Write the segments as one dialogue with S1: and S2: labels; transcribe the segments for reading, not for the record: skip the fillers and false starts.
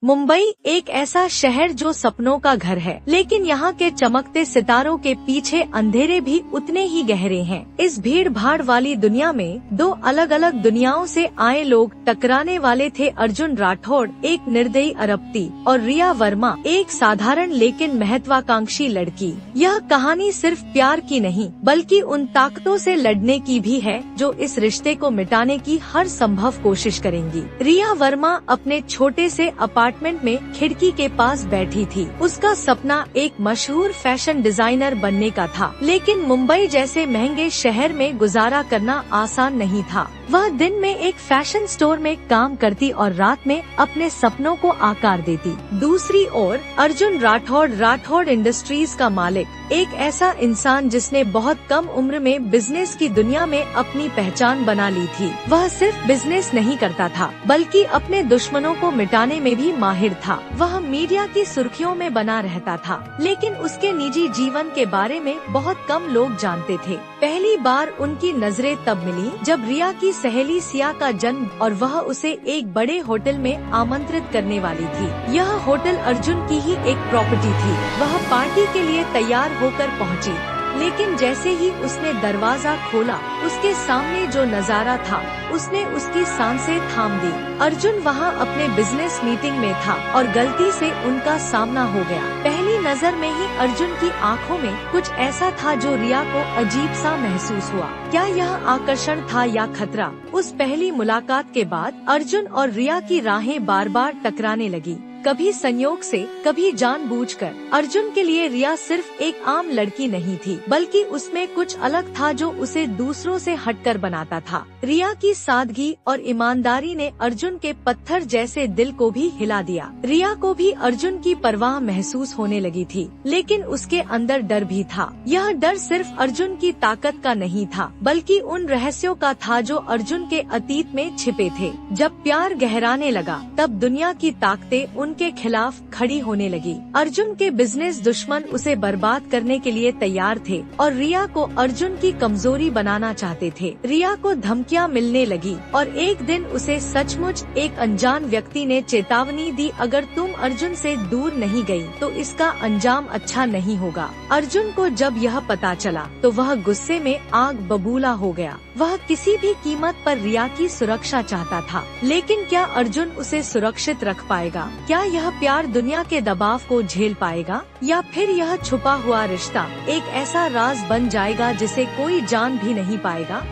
S1: मुंबई एक ऐसा शहर जो सपनों का घर है, लेकिन यहाँ के चमकते सितारों के पीछे अंधेरे भी उतने ही गहरे हैं। इस भीड़ भाड़ वाली दुनिया में दो अलग अलग दुनियाओं से आए लोग टकराने वाले थे। अर्जुन राठौड़ एक निर्दयी अरबती और रिया वर्मा एक साधारण लेकिन महत्वाकांक्षी लड़की। यह कहानी सिर्फ प्यार की नहीं बल्कि उन ताकतों से लड़ने की भी है जो इस रिश्ते को मिटाने की हर संभव कोशिश करेंगी। रिया वर्मा अपने छोटे से अपार्टमेंट में खिड़की के पास बैठी थी। उसका सपना एक मशहूर फैशन डिजाइनर बनने का था, लेकिन मुंबई जैसे महंगे शहर में गुजारा करना आसान नहीं था। वह दिन में एक फैशन स्टोर में काम करती और रात में अपने सपनों को आकार देती। दूसरी ओर अर्जुन राठौड़ इंडस्ट्रीज का मालिक, एक ऐसा इंसान जिसने बहुत कम उम्र में बिजनेस की दुनिया में अपनी पहचान बना ली थी। वह सिर्फ बिजनेस नहीं करता था बल्कि अपने दुश्मनों को मिटाने में भी माहिर था। वह मीडिया की सुर्खियों में बना रहता था, लेकिन उसके निजी जीवन के बारे में बहुत कम लोग जानते थे। पहली बार उनकी नजरें तब मिली जब रिया की सहेली सिया का जन्म और वह उसे एक बड़े होटल में आमंत्रित करने वाली थी। यह होटल अर्जुन की ही एक प्रॉपर्टी थी। वह पार्टी के लिए तैयार होकर पहुंची, लेकिन जैसे ही उसने दरवाजा खोला, उसके सामने जो नजारा था उसने उसकी सांसें थाम दी। अर्जुन वहां अपने बिजनेस मीटिंग में था और गलती से उनका सामना हो गया। पहली नजर में ही अर्जुन की आंखों में कुछ ऐसा था जो रिया को अजीब सा महसूस हुआ। क्या यह आकर्षण था या खतरा? उस पहली मुलाकात के बाद अर्जुन और रिया की राहें बार बार टकराने लगी, कभी संयोग से, कभी जानबूझकर। अर्जुन के लिए रिया सिर्फ एक आम लड़की नहीं थी, बल्कि उसमें कुछ अलग था जो उसे दूसरों से हटकर बनाता था। रिया की सादगी और ईमानदारी ने अर्जुन के पत्थर जैसे दिल को भी हिला दिया। रिया को भी अर्जुन की परवाह महसूस होने लगी थी, लेकिन उसके अंदर डर भी था। यह डर सिर्फ अर्जुन की ताकत का नहीं था, बल्कि उन रहस्यों का था जो अर्जुन के अतीत में छिपे थे। जब प्यार गहराने लगा, तब दुनिया की ताकतें उनके खिलाफ खड़ी होने लगी। अर्जुन के बिजनेस दुश्मन उसे बर्बाद करने के लिए तैयार थे और रिया को अर्जुन की कमजोरी बनाना चाहते थे। रिया को धमकियां मिलने लगी और एक दिन उसे सचमुच एक अनजान व्यक्ति ने चेतावनी दी, अगर तुम अर्जुन से दूर नहीं गई तो इसका अंजाम अच्छा नहीं होगा। अर्जुन को जब यह पता चला तो वह गुस्से में आग बबूला हो गया। वह किसी भी कीमत पर रिया की सुरक्षा चाहता था, लेकिन क्या अर्जुन उसे सुरक्षित रख पाएगा? क्या यह प्यार दुनिया के दबाव को झेल पाएगा, या फिर यह छुपा हुआ रिश्ता एक ऐसा राज बन जाएगा जिसे कोई जान भी नहीं पाएगा?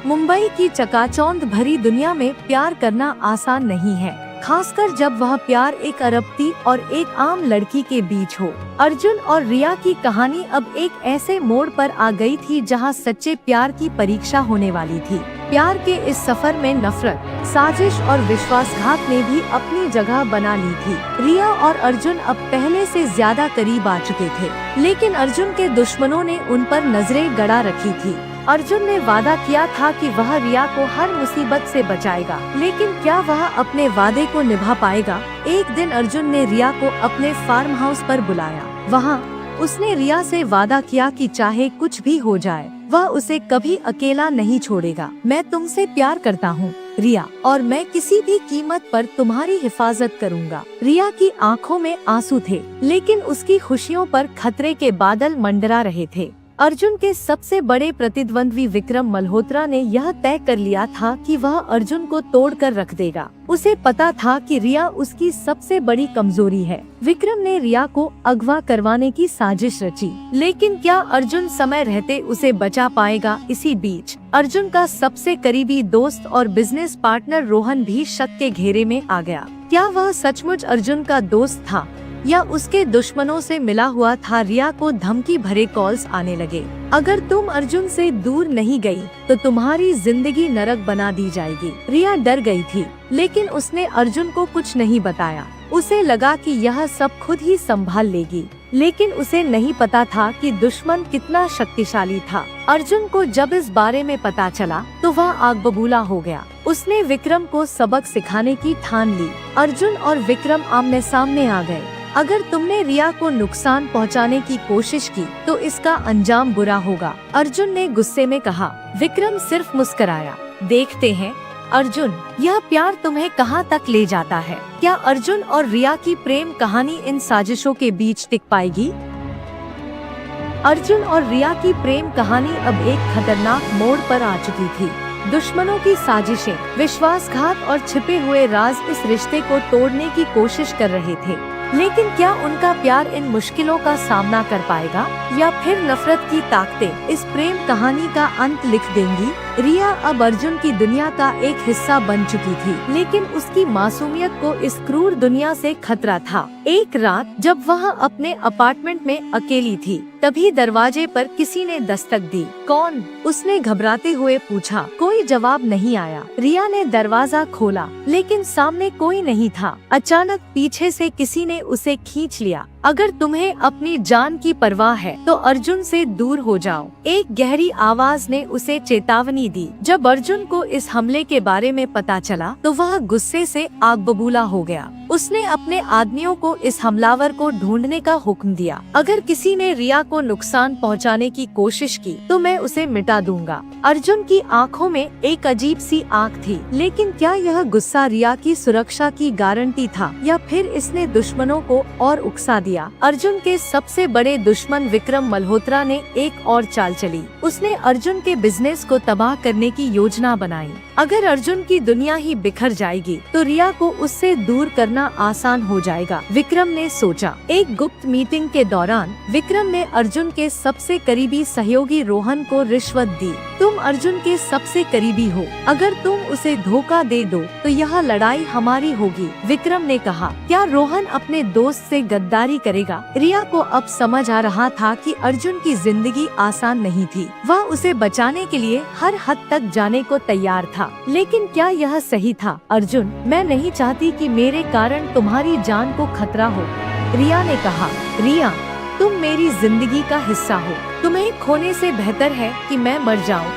S1: मुंबई की चकाचौंध भरी दुनिया में प्यार करना आसान नहीं है, खासकर जब वह प्यार एक अरबती और एक आम लड़की के बीच हो। अर्जुन और रिया की कहानी अब एक ऐसे मोड़ पर आ गई थी जहां सच्चे प्यार की परीक्षा होने वाली थी। प्यार के इस सफर में नफरत, साजिश और विश्वासघात ने भी अपनी जगह बना ली थी। रिया और अर्जुन अब पहले से ज्यादा करीब आ चुके थे, लेकिन अर्जुन के दुश्मनों ने उन पर नजरें गड़ा रखी थी। अर्जुन ने वादा किया था कि वह रिया को हर मुसीबत से बचाएगा, लेकिन क्या वह अपने वादे को निभा पाएगा? एक दिन अर्जुन ने रिया को अपने फार्म हाउस पर बुलाया। वहाँ उसने रिया से वादा किया कि चाहे कुछ भी हो जाए, वह उसे कभी अकेला नहीं छोड़ेगा। मैं तुमसे प्यार करता हूँ रिया, और मैं किसी भी कीमत पर तुम्हारी हिफाजत करूँगा। रिया की आंखों में आंसू थे, लेकिन उसकी खुशियों पर खतरे के बादल मंडरा रहे थे। अर्जुन के सबसे बड़े प्रतिद्वंद्वी विक्रम मल्होत्रा ने यह तय कर लिया था कि वह अर्जुन को तोड़कर रख देगा। उसे पता था कि रिया उसकी सबसे बड़ी कमजोरी है। विक्रम ने रिया को अगवा करवाने की साजिश रची, लेकिन क्या अर्जुन समय रहते उसे बचा पाएगा? इसी बीच अर्जुन का सबसे करीबी दोस्त और बिजनेस पार्टनर रोहन भी शक के घेरे में आ गया। क्या वह सचमुच अर्जुन का दोस्त था या उसके दुश्मनों से मिला हुआ था? रिया को धमकी भरे कॉल्स आने लगे। अगर तुम अर्जुन से दूर नहीं गई तो तुम्हारी जिंदगी नरक बना दी जाएगी। रिया डर गई थी, लेकिन उसने अर्जुन को कुछ नहीं बताया। उसे लगा कि यह सब खुद ही संभाल लेगी, लेकिन उसे नहीं पता था कि दुश्मन कितना शक्तिशाली था। अर्जुन को जब इस बारे में पता चला तो वह आग बबूला हो गया। उसने विक्रम को सबक सिखाने की ठान ली। अर्जुन और विक्रम आमने सामने आ गए। अगर तुमने रिया को नुकसान पहुंचाने की कोशिश की तो इसका अंजाम बुरा होगा, अर्जुन ने गुस्से में कहा। विक्रम सिर्फ मुस्कुराया। देखते हैं अर्जुन, यह प्यार तुम्हें कहाँ तक ले जाता है? क्या अर्जुन और रिया की प्रेम कहानी इन साजिशों के बीच टिक पाएगी? अर्जुन और रिया की प्रेम कहानी अब एक खतरनाक मोड़ पर आ चुकी थी। दुश्मनों की साजिशें, विश्वासघात और छिपे हुए राज इस रिश्ते को तोड़ने की कोशिश कर रहे थे। लेकिन क्या उनका प्यार इन मुश्किलों का सामना कर पाएगा या फिर नफरत की ताकतें इस प्रेम कहानी का अंत लिख देंगी? रिया अब अर्जुन की दुनिया का एक हिस्सा बन चुकी थी, लेकिन उसकी मासूमियत को इस क्रूर दुनिया से खतरा था। एक रात जब वह अपने अपार्टमेंट में अकेली थी, तभी दरवाजे पर किसी ने दस्तक दी। कौन? उसने घबराते हुए पूछा। कोई जवाब नहीं आया। रिया ने दरवाजा खोला, लेकिन सामने कोई नहीं था। अचानक पीछे से किसी ने उसे खींच लिया। अगर तुम्हें अपनी जान की परवाह है तो अर्जुन से दूर हो जाओ, एक गहरी आवाज ने उसे चेतावनी दी। जब अर्जुन को इस हमले के बारे में पता चला तो वह गुस्से से आग बबूला हो गया। उसने अपने आदमियों को इस हमलावर को ढूंढने का हुक्म दिया। अगर किसी ने रिया को नुकसान पहुंचाने की कोशिश की तो मैं उसे मिटा दूंगा। अर्जुन की आंखों में एक अजीब सी आग थी, लेकिन क्या यह गुस्सा रिया की सुरक्षा की गारंटी था या फिर इसने दुश्मनों को और उकसा दिया? अर्जुन के सबसे बड़े दुश्मन विक्रम मल्होत्रा ने एक और चाल चली। उसने अर्जुन के बिजनेस को तबाह करने की योजना बनाई। अगर अर्जुन की दुनिया ही बिखर जाएगी तो रिया को उससे दूर करना आसान हो जाएगा, विक्रम ने सोचा। एक गुप्त मीटिंग के दौरान विक्रम ने अर्जुन के सबसे करीबी सहयोगी रोहन को रिश्वत दी। तुम अर्जुन के सबसे करीबी हो, अगर तुम उसे धोखा दे दो तो यह लड़ाई हमारी होगी, विक्रम ने कहा। क्या रोहन अपने दोस्त से गद्दारी करेगा? रिया को अब समझ आ रहा था कि अर्जुन की जिंदगी आसान नहीं थी। वह उसे बचाने के लिए हर हद तक जाने को तैयार था, लेकिन क्या यह सही था? अर्जुन, मैं नहीं चाहती कि मेरे कारण तुम्हारी जान को खतरा हो, रिया ने कहा। रिया, तुम मेरी जिंदगी का हिस्सा हो, तुम्हें खोने से बेहतर है कि मैं मर जाऊं,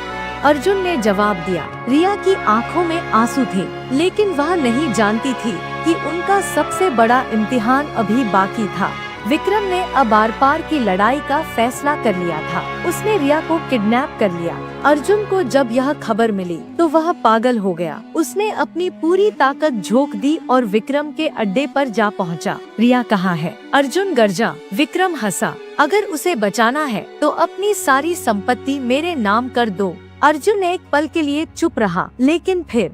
S1: अर्जुन ने जवाब दिया। रिया की आंखों में आंसू थे, लेकिन वह नहीं जानती थी कि उनका सबसे बड़ा इम्तिहान अभी बाकी था। विक्रम ने अब आर पार की लड़ाई का फैसला कर लिया था। उसने रिया को किडनैप कर लिया। अर्जुन को जब यह खबर मिली तो वह पागल हो गया। उसने अपनी पूरी ताकत झोंक दी और विक्रम के अड्डे पर जा पहुंचा। रिया कहाँ है? अर्जुन गरजा। विक्रम हंसा। अगर उसे बचाना है तो अपनी सारी संपत्ति मेरे नाम कर दो। अर्जुन एक पल के लिए चुप रहा, लेकिन फिर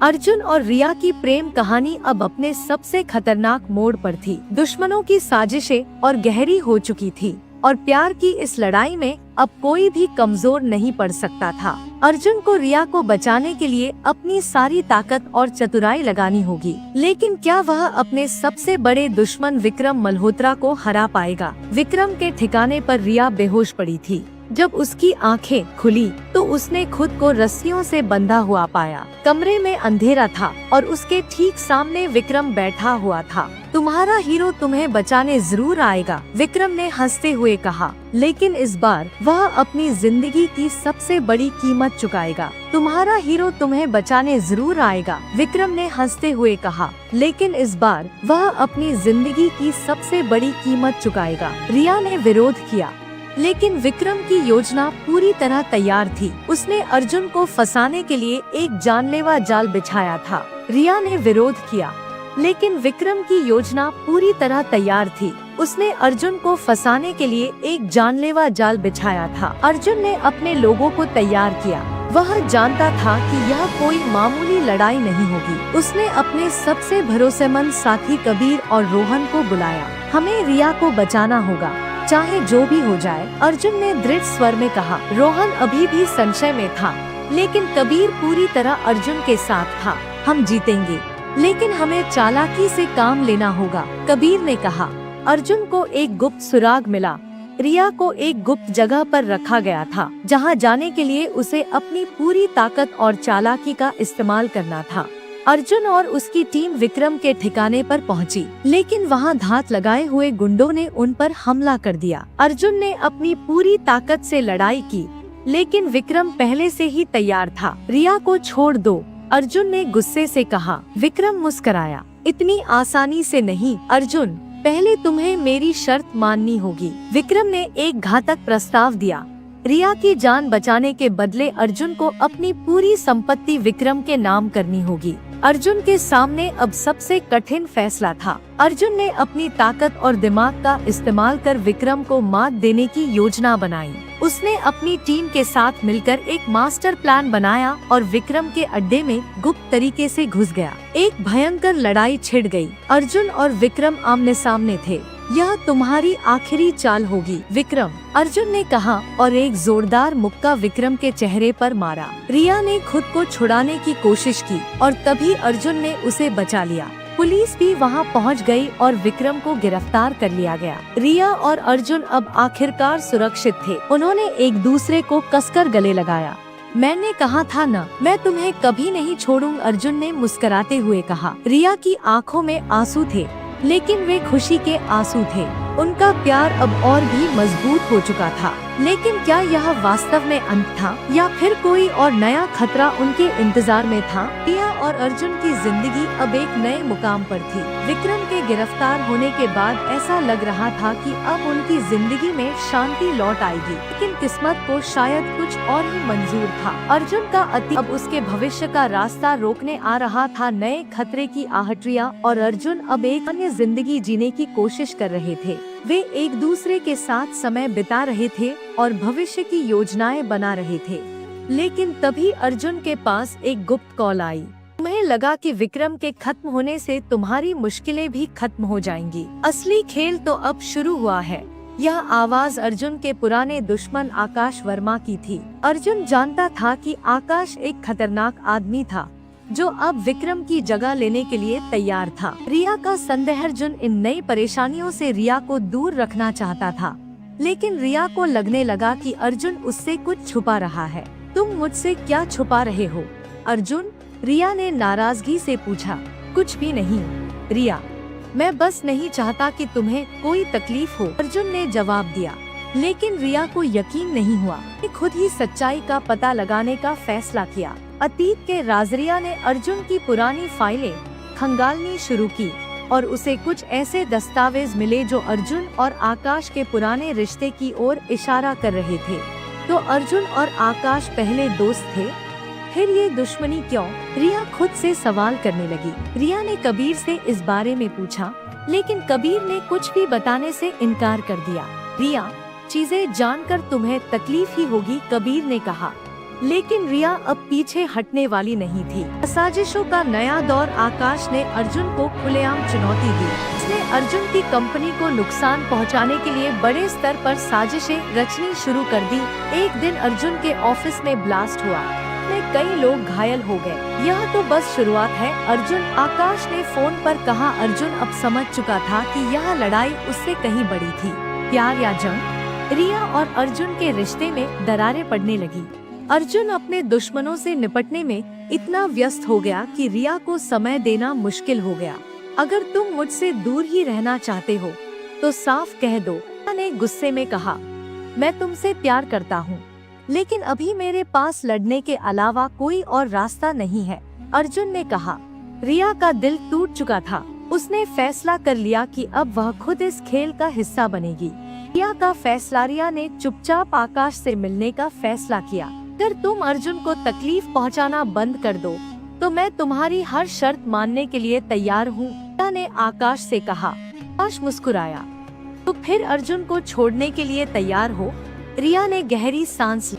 S1: अर्जुन और रिया की प्रेम कहानी अब अपने सबसे खतरनाक मोड़ पर थी। दुश्मनों की साजिशें और गहरी हो चुकी थी और प्यार की इस लड़ाई में अब कोई भी कमजोर नहीं पड़ सकता था। अर्जुन को रिया को बचाने के लिए अपनी सारी ताकत और चतुराई लगानी होगी, लेकिन क्या वह अपने सबसे बड़े दुश्मन विक्रम मल्होत्रा को हरा पाएगा? विक्रम के ठिकाने पर रिया बेहोश पड़ी थी। जब उसकी आंखें खुली तो उसने खुद को रस्सियों से बंधा हुआ पाया। कमरे में अंधेरा था और उसके ठीक सामने विक्रम बैठा हुआ था। तुम्हारा हीरो तुम्हें बचाने जरूर आएगा, विक्रम ने हंसते हुए कहा, लेकिन इस बार वह अपनी जिंदगी की सबसे बड़ी कीमत चुकाएगा। तुम्हारा हीरो तुम्हें बचाने जरूर आएगा, विक्रम ने हंसते हुए कहा, लेकिन इस बार वह अपनी जिंदगी की सबसे बड़ी कीमत चुकाएगा। रिया ने विरोध किया, लेकिन विक्रम की योजना पूरी तरह तैयार थी। उसने अर्जुन को फंसाने के लिए एक जानलेवा जाल बिछाया था। रिया ने विरोध किया, लेकिन विक्रम की योजना पूरी तरह तैयार थी। उसने अर्जुन को फंसाने के लिए एक जानलेवा जाल बिछाया था। अर्जुन ने अपने लोगों को तैयार किया। वह जानता था कि यह कोई मामूली लड़ाई नहीं होगी। उसने अपने सबसे भरोसेमंद साथी कबीर और रोहन को बुलाया। हमें रिया को बचाना होगा, चाहे जो भी हो जाए, अर्जुन ने दृढ़ स्वर में कहा। रोहन अभी भी संशय में था, लेकिन कबीर पूरी तरह अर्जुन के साथ था। हम जीतेंगे, लेकिन हमें चालाकी से काम लेना होगा, कबीर ने कहा। अर्जुन को एक गुप्त सुराग मिला। रिया को एक गुप्त जगह पर रखा गया था, जहां जाने के लिए उसे अपनी पूरी ताकत और चालाकी का इस्तेमाल करना था। अर्जुन और उसकी टीम विक्रम के ठिकाने पर पहुंची, लेकिन वहां धात लगाए हुए गुंडों ने उन पर हमला कर दिया। अर्जुन ने अपनी पूरी ताकत से लड़ाई की, लेकिन विक्रम पहले से ही तैयार था। रिया को छोड़ दो, अर्जुन ने गुस्से से कहा। विक्रम मुस्कुराया। इतनी आसानी से नहीं अर्जुन, पहले तुम्हें मेरी शर्त माननी होगी, विक्रम ने एक घातक प्रस्ताव दिया। रिया की जान बचाने के बदले अर्जुन को अपनी पूरी संपत्ति विक्रम के नाम करनी होगी। अर्जुन के सामने अब सबसे कठिन फैसला था। अर्जुन ने अपनी ताकत और दिमाग का इस्तेमाल कर विक्रम को मात देने की योजना बनाई। उसने अपनी टीम के साथ मिलकर एक मास्टर प्लान बनाया और विक्रम के अड्डे में गुप्त तरीके से घुस गया। एक भयंकर लड़ाई छिड़ गई। अर्जुन और विक्रम आमने सामने थे। यह तुम्हारी आखिरी चाल होगी विक्रम, अर्जुन ने कहा और एक जोरदार मुक्का विक्रम के चेहरे पर मारा। रिया ने खुद को छुड़ाने की कोशिश की और तभी अर्जुन ने उसे बचा लिया। पुलिस भी वहां पहुंच गई और विक्रम को गिरफ्तार कर लिया गया। रिया और अर्जुन अब आखिरकार सुरक्षित थे। उन्होंने एक दूसरे को कसकर गले लगाया। मैंने कहा था न, मैं तुम्हें कभी नहीं छोड़ूंगा, अर्जुन ने मुस्कुराते हुए कहा। रिया की आंखों में आंसू थे, लेकिन वे खुशी के आंसू थे। उनका प्यार अब और भी मजबूत हो चुका था। लेकिन क्या यह वास्तव में अंत था या फिर कोई और नया खतरा उनके इंतजार में था? रिया और अर्जुन की जिंदगी अब एक नए मुकाम पर थी। विक्रम के गिरफ्तार होने के बाद ऐसा लग रहा था कि अब उनकी जिंदगी में शांति लौट आएगी, लेकिन किस्मत को शायद कुछ और ही मंजूर था। अर्जुन का अतीत अब उसके भविष्य का रास्ता रोकने आ रहा था। नए खतरे की आहटियाँ और अर्जुन अब एक अन्य जिंदगी जीने की कोशिश कर रहे थे। वे एक दूसरे के साथ समय बिता रहे थे और भविष्य की योजनाएं बना रहे थे। लेकिन तभी अर्जुन के पास एक गुप्त कॉल आई। तुम्हें लगा कि विक्रम के खत्म होने से तुम्हारी मुश्किलें भी खत्म हो जाएंगी। असली खेल तो अब शुरू हुआ है। यह आवाज अर्जुन के पुराने दुश्मन आकाश वर्मा की थी। अर्जुन जानता था कि आकाश एक खतरनाक आदमी था जो अब विक्रम की जगह लेने के लिए तैयार था। रिया का संदेह, अर्जुन इन नई परेशानियों से रिया को दूर रखना चाहता था, लेकिन रिया को लगने लगा कि अर्जुन उससे कुछ छुपा रहा है। तुम मुझसे क्या छुपा रहे हो अर्जुन? रिया ने नाराजगी से पूछा। कुछ भी नहीं रिया, मैं बस नहीं चाहता कि तुम्हें कोई तकलीफ हो, अर्जुन ने जवाब दिया। लेकिन रिया को यकीन नहीं हुआ। खुद ही सच्चाई का पता लगाने का फैसला किया। अतीत के राज, रिया ने अर्जुन की पुरानी फाइलें खंगालनी शुरू की और उसे कुछ ऐसे दस्तावेज मिले जो अर्जुन और आकाश के पुराने रिश्ते की ओर इशारा कर रहे थे। तो अर्जुन और आकाश पहले दोस्त थे, फिर ये दुश्मनी क्यों? रिया खुद से सवाल करने लगी। रिया ने कबीर से इस बारे में पूछा, लेकिन कबीर ने कुछ भी बताने से इनकार कर दिया। रिया, चीजें जानकर तुम्हें तकलीफ ही होगी, कबीर ने कहा। लेकिन रिया अब पीछे हटने वाली नहीं थी। साजिशों का नया दौर। आकाश ने अर्जुन को खुलेआम चुनौती दी। उसने अर्जुन की कंपनी को नुकसान पहुंचाने के लिए बड़े स्तर पर साजिशें रचनी शुरू कर दी। एक दिन अर्जुन के ऑफिस में ब्लास्ट हुआ, में कई लोग घायल हो गए। यह तो बस शुरुआत है अर्जुन, आकाश ने फोन पर कहा। अर्जुन अब समझ चुका था कि यह लड़ाई उससे कहीं बड़ी थी। प्यार या जंग? रिया और अर्जुन के रिश्ते में दरारें पड़ने लगी। अर्जुन अपने दुश्मनों से निपटने में इतना व्यस्त हो गया कि रिया को समय देना मुश्किल हो गया। अगर तुम मुझसे दूर ही रहना चाहते हो तो साफ कह दो, रिया ने गुस्से में कहा। मैं तुमसे प्यार करता हूँ, लेकिन अभी मेरे पास लड़ने के अलावा कोई और रास्ता नहीं है, अर्जुन ने कहा। रिया का दिल टूट चुका था। उसने फैसला कर लिया कि अब वह खुद इस खेल का हिस्सा बनेगी। रिया का फैसला। रिया ने चुपचाप आकाश से मिलने का फैसला किया। अगर तुम अर्जुन को तकलीफ पहुंचाना बंद कर दो तो मैं तुम्हारी हर शर्त मानने के लिए तैयार हूँ, रिया ने आकाश से कहा। आकाश मुस्कुराया। तो फिर अर्जुन को छोड़ने के लिए तैयार हो? रिया ने गहरी सांस ली।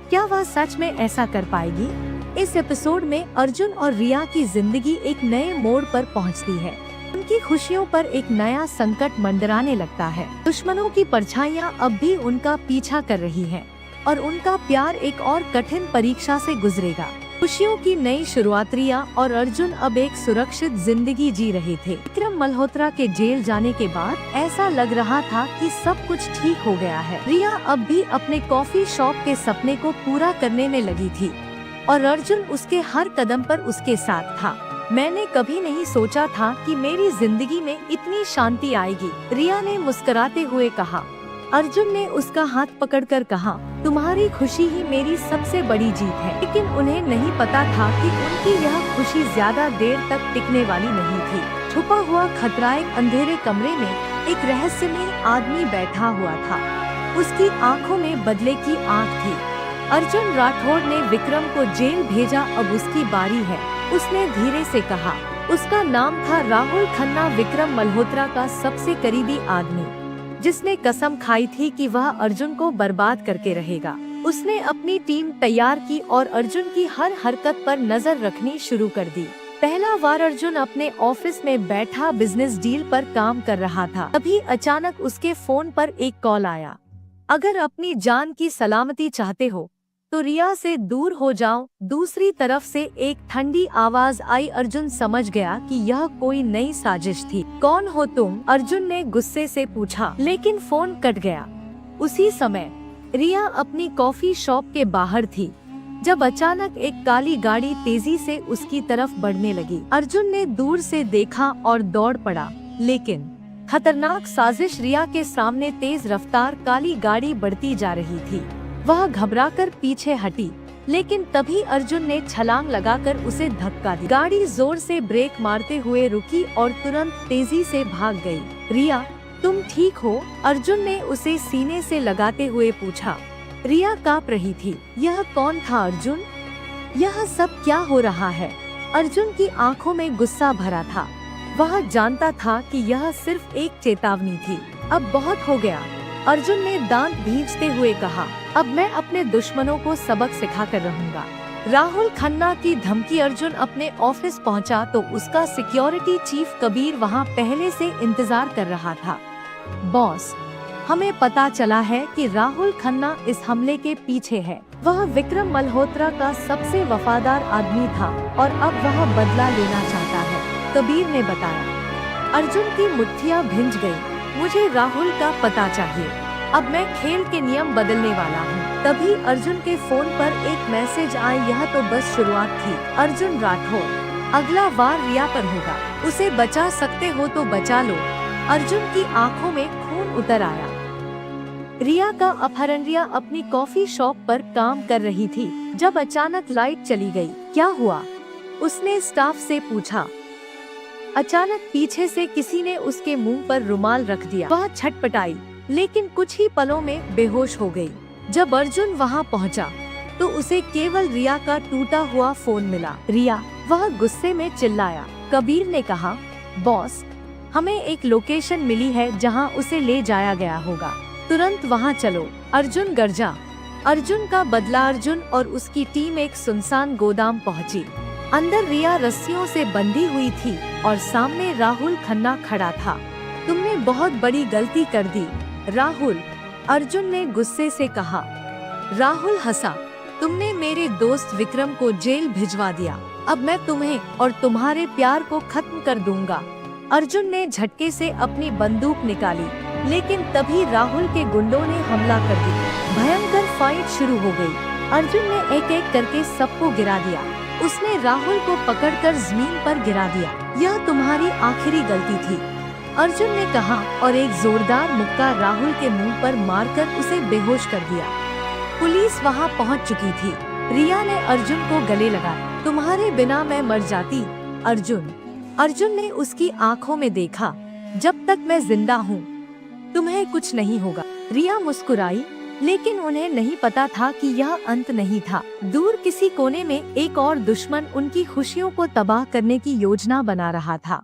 S1: क्या वह सच में ऐसा कर पाएगी? इस एपिसोड में अर्जुन और रिया की जिंदगी एक नए मोड़ पर पहुंचती है। उनकी खुशियों पर एक नया संकट मंडराने लगता है। दुश्मनों की परछाइयां अब भी उनका पीछा कर रही हैं और उनका प्यार एक और कठिन परीक्षा से गुजरेगा। खुशियों की नई शुरुआत। रिया और अर्जुन अब एक सुरक्षित जिंदगी जी रहे थे। विक्रम मल्होत्रा के जेल जाने के बाद ऐसा लग रहा था कि सब कुछ ठीक हो गया है। रिया अब भी अपने कॉफी शॉप के सपने को पूरा करने में लगी थी और अर्जुन उसके हर कदम पर उसके साथ था। मैंने कभी नहीं सोचा था कि मेरी जिंदगी में इतनी शांति आएगी, रिया ने मुस्कुराते हुए कहा। अर्जुन ने उसका हाथ पकड़कर कहा, तुम्हारी खुशी ही मेरी सबसे बड़ी जीत है। लेकिन उन्हें नहीं पता था कि उनकी यह खुशी ज्यादा देर तक टिकने वाली नहीं थी। छुपा हुआ खतरा। एक अंधेरे कमरे में एक रहस्यमय आदमी बैठा हुआ था। उसकी आंखों में बदले की आंख थी। अर्जुन राठौड़ ने विक्रम को जेल भेजा, अब उसकी बारी है, उसने धीरे से कहा। उसका नाम था राहुल खन्ना, विक्रम मल्होत्रा का सबसे करीबी आदमी, जिसने कसम खाई थी कि वह अर्जुन को बर्बाद करके रहेगा। उसने अपनी टीम तैयार की और अर्जुन की हर हरकत पर नजर रखनी शुरू कर दी। पहला बार अर्जुन अपने ऑफिस में बैठा बिजनेस डील पर काम कर रहा था। तभी अचानक उसके फोन पर एक कॉल आया। अगर अपनी जान की सलामती चाहते हो तो रिया से दूर हो जाओ। दूसरी तरफ से एक ठंडी आवाज आई। अर्जुन समझ गया कि यह कोई नई साजिश थी। कौन हो तुम? अर्जुन ने गुस्से से पूछा, लेकिन फोन कट गया। उसी समय रिया अपनी कॉफी शॉप के बाहर थी जब अचानक एक काली गाड़ी तेजी से उसकी तरफ बढ़ने लगी। अर्जुन ने दूर से देखा और दौड़ पड़ा, लेकिन खतरनाक साजिश रिया के सामने तेज रफ्तार काली गाड़ी बढ़ती जा रही थी। वह घबराकर पीछे हटी, लेकिन तभी अर्जुन ने छलांग लगाकर उसे धक्का दिया। गाड़ी जोर से ब्रेक मारते हुए रुकी और तुरंत तेजी से भाग गई। रिया, तुम ठीक हो? अर्जुन ने उसे सीने से लगाते हुए पूछा। रिया कांप रही थी। यह कौन था अर्जुन? यह सब क्या हो रहा है? अर्जुन की आंखों में गुस्सा भरा था। वह जानता था कि यह सिर्फ एक चेतावनी थी। अब बहुत हो गया, अर्जुन ने दांत भींचते हुए कहा। अब मैं अपने दुश्मनों को सबक सिखाकर रहूंगा। राहुल खन्ना की धमकी। अर्जुन अपने ऑफिस पहुंचा तो उसका सिक्योरिटी चीफ कबीर वहां पहले से इंतजार कर रहा था। बॉस, हमें पता चला है कि राहुल खन्ना इस हमले के पीछे है। वह विक्रम मल्होत्रा का सबसे वफादार आदमी था और अब वह बदला लेना चाहता है, कबीर ने बताया। अर्जुन की मुट्ठियां भिंज गई। मुझे राहुल का पता चाहिए। अब मैं खेल के नियम बदलने वाला हूँ। तभी अर्जुन के फोन पर एक मैसेज आया। यह तो बस शुरुआत थी। अर्जुन राठौड़, अगला वार रिया पर होगा। उसे बचा सकते हो तो बचा लो। अर्जुन की आंखों में खून उतर आया। रिया का अपहरण। रिया अपनी कॉफी शॉप पर काम कर रही थी जब अचानक लाइट चली गई। क्या हुआ? उसने स्टाफ से पूछा। अचानक पीछे से किसी ने उसके मुंह पर रुमाल रख दिया। वह छटपटाई, लेकिन कुछ ही पलों में बेहोश हो गई। जब अर्जुन वहां पहुंचा तो उसे केवल रिया का टूटा हुआ फोन मिला। रिया, वह गुस्से में चिल्लाया। कबीर ने कहा, बॉस, हमें एक लोकेशन मिली है जहां उसे ले जाया गया होगा, तुरंत वहां चलो। अर्जुन गरजा। अर्जुन का बदला। अर्जुन और उसकी टीम एक सुनसान गोदाम पहुंची। अंदर रिया रस्सियों से बंधी हुई थी और सामने राहुल खन्ना खड़ा था। तुमने बहुत बड़ी गलती कर दी राहुल, अर्जुन ने गुस्से से कहा। राहुल हंसा। तुमने मेरे दोस्त विक्रम को जेल भिजवा दिया। अब मैं तुम्हें और तुम्हारे प्यार को खत्म कर दूंगा। अर्जुन ने झटके से अपनी बंदूक निकाली, लेकिन तभी राहुल के गुंडों ने हमला कर दिया। भयंकर फाइट शुरू हो गई। अर्जुन ने एक एक करके सबको गिरा दिया। उसने राहुल को पकड़कर जमीन पर गिरा दिया। यह तुम्हारी आखिरी गलती थी, अर्जुन ने कहा और एक जोरदार मुक्का राहुल के मुंह पर मारकर उसे बेहोश कर दिया। पुलिस वहां पहुंच चुकी थी। रिया ने अर्जुन को गले लगाया। तुम्हारे बिना मैं मर जाती अर्जुन ने उसकी आंखों में देखा। जब तक मैं जिंदा हूँ तुम्हें कुछ नहीं होगा। रिया मुस्कुराई, लेकिन उन्हें नहीं पता था कि यह अंत नहीं था। दूर किसी कोने में एक और दुश्मन उनकी खुशियों को तबाह करने की योजना बना रहा था।